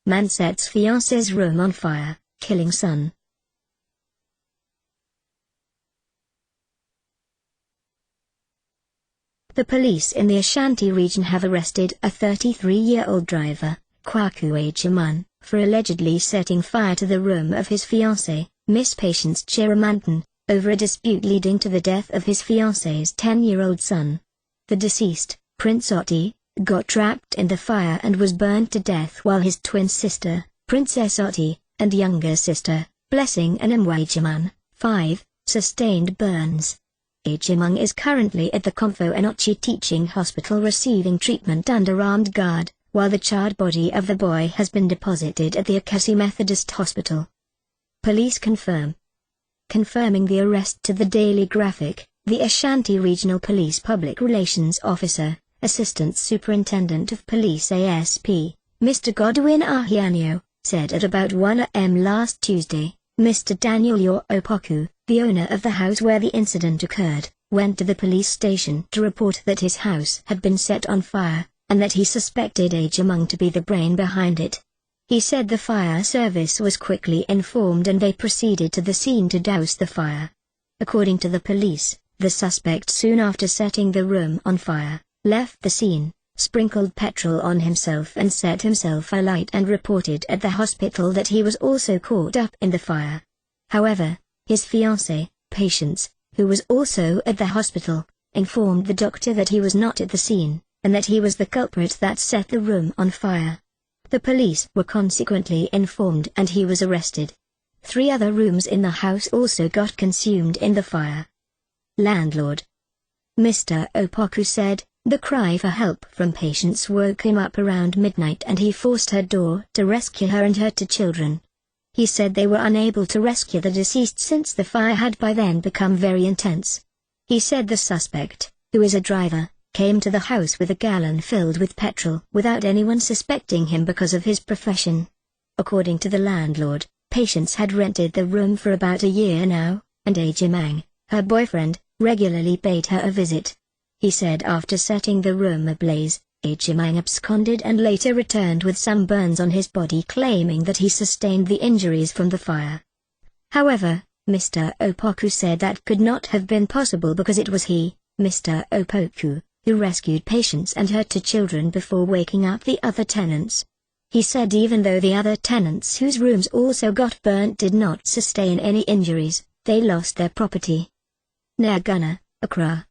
Man sets fiancé's room on fire, killing son. The police in the Ashanti region have arrested a 33-year-old driver, Kwaku Ajaman, for allegedly setting fire to the room of his fiancée, Miss Patience Chiramanton, over a dispute leading to the death of his fiancé's 10-year-old son. The deceased, Prince Oti, got trapped in the fire and was burned to death while his twin sister, Princess Oti, and younger sister, Blessing Ajaman, 5, sustained burns. Ajaman is currently at the Komfo Enochi Teaching Hospital receiving treatment under armed guard, while the charred body of the boy has been deposited at the Akasi Methodist Hospital. Police confirm. Confirming the arrest to the Daily Graphic, the Ashanti Regional Police Public Relations Officer, Assistant Superintendent of Police ASP, Mr. Godwin Ahianio, said at about 1 a.m. last Tuesday, Mr. Daniel Opoku, the owner of the house where the incident occurred, went to the police station to report that his house had been set on fire, and that he suspected Ajaman to be the brain behind it. He said the fire service was quickly informed and they proceeded to the scene to douse the fire. According to the police, the suspect soon after setting the room on fire, left the scene, sprinkled petrol on himself and set himself alight and reported at the hospital that he was also caught up in the fire. However, his fiancée, Patience, who was also at the hospital, informed the doctor that he was not at the scene, and that he was the culprit that set the room on fire. The police were consequently informed and he was arrested. 3 other rooms in the house also got consumed in the fire. Landlord Mr. Opoku said, the cry for help from Patience woke him up around midnight and he forced her door to rescue her and her 2 children. He said they were unable to rescue the deceased since the fire had by then become very intense. He said the suspect, who is a driver, came to the house with a gallon filled with petrol without anyone suspecting him because of his profession. According to the landlord, Patience had rented the room for about a year now, and Ajaman, her boyfriend, regularly paid her a visit. He said after setting the room ablaze, Ajaman absconded and later returned with some burns on his body claiming that he sustained the injuries from the fire. However, Mr. Opoku said that could not have been possible because it was he, Mr. Opoku, who rescued Patience and her 2 children before waking up the other tenants. He said even though the other tenants whose rooms also got burnt did not sustain any injuries, they lost their property. Nagana, Accra.